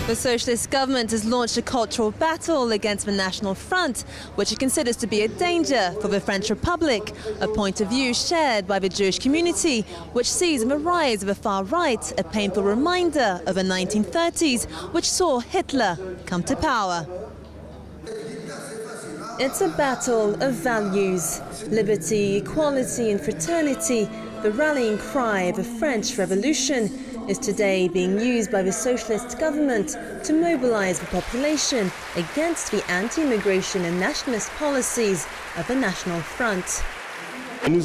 The Socialist government has launched a cultural battle against the National Front, which it considers to be a danger for the French Republic, a point of view shared by the Jewish community, which sees in the rise of the far right a painful reminder of the 1930s, which saw Hitler come to power. It's a battle of values. Liberty, equality and fraternity, the rallying cry of the French Revolution, is today being used by the Socialist government to mobilize the population against the anti-immigration and nationalist policies of the National Front. We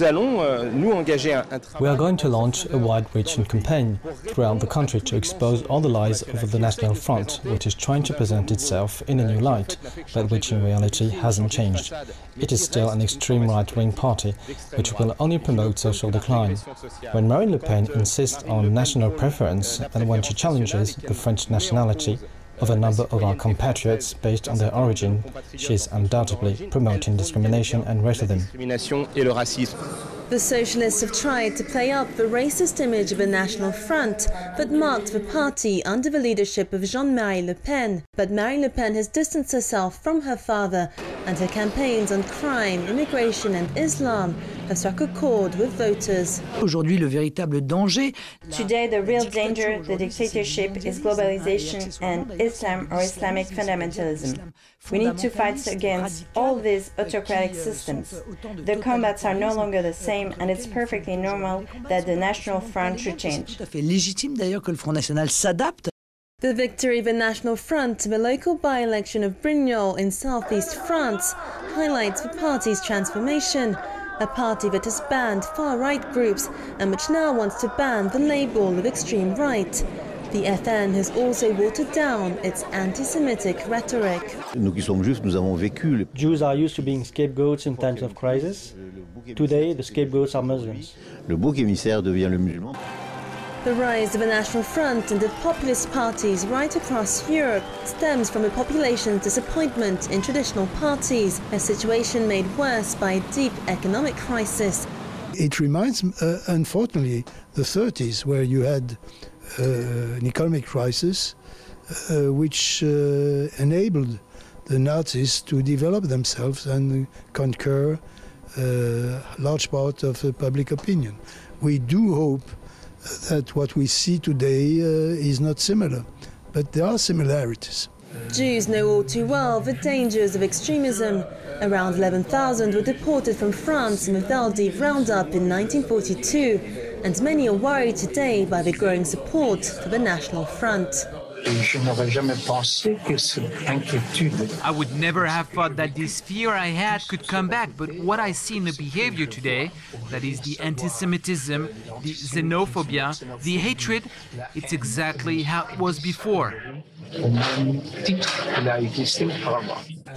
are going to launch a wide-reaching campaign throughout the country to expose all the lies of the National Front, which is trying to present itself in a new light, but which in reality hasn't changed. It is still an extreme right-wing party, which will only promote social decline. When Marine Le Pen insists on national preference and when she challenges the French nationality of a number of our compatriots based on their origin, she is undoubtedly promoting discrimination and racism. The Socialists have tried to play up the racist image of a National Front that marked the party under the leadership of Jean-Marie Le Pen. But Marine Le Pen has distanced herself from her father, and her campaigns on crime, immigration and Islam have struck a chord with voters. Today, the real danger, the dictatorship, is globalization and Islam or Islamic fundamentalism. We need to fight against all these autocratic systems. The combats are no longer the same, and it's perfectly normal that the National Front should change. The victory of the National Front in the local by-election of Brignoles in southeast France highlights the party's transformation, a party that has banned far-right groups and which now wants to ban the label of extreme right. The FN has also watered down its anti-Semitic rhetoric. Jews are used to being scapegoats in times of crisis. Today, the scapegoats are Muslims. The rise of the National Front and of populist parties right across Europe stems from the population's disappointment in traditional parties, a situation made worse by a deep economic crisis. It reminds, unfortunately, the 30s, where you had an economic crisis which enabled the Nazis to develop themselves and conquer a large part of public opinion. We do hope that what we see today is not similar, but there are similarities. Jews know all too well the dangers of extremism. Around 11,000 were deported from France in the Valdiv roundup in 1942, and many are worried today by the growing support for the National Front. I would never have thought that this fear I had could come back, but what I see in the behavior today, that is the anti-Semitism, the xenophobia, the hatred, it's exactly how it was before.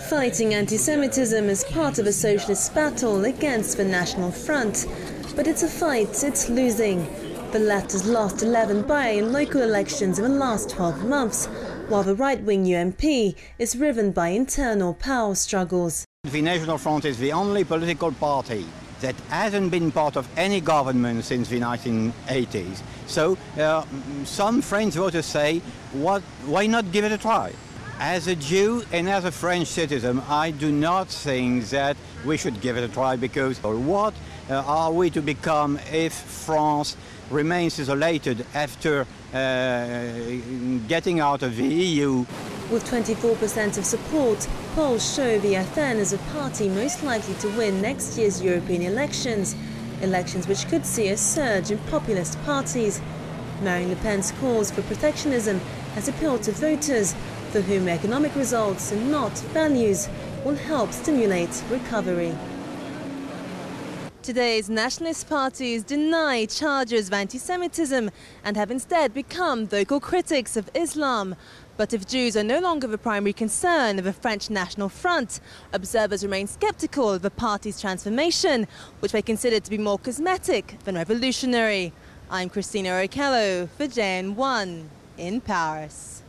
Fighting anti-Semitism is part of a socialist battle against the National Front, but it's a fight it's losing. The left has lost 11 by and local elections in the last 12 months, while the right-wing UMP is riven by internal power struggles. The National Front is the only political party that hasn't been part of any government since the 1980s. So some French voters say, why not give it a try? As a Jew and as a French citizen, I do not think that we should give it a try, because what are we to become if France remains isolated after getting out of the EU? With 24% of support, polls show the FN as a party most likely to win next year's European elections, elections which could see a surge in populist parties. Marine Le Pen's calls for protectionism has appealed to voters, for whom economic results and not values will help stimulate recovery. Today's nationalist parties deny charges of anti-Semitism and have instead become vocal critics of Islam. But if Jews are no longer the primary concern of the French National Front, observers remain sceptical of the party's transformation, which they consider to be more cosmetic than revolutionary. I'm Christina Okello for JN1 in Paris.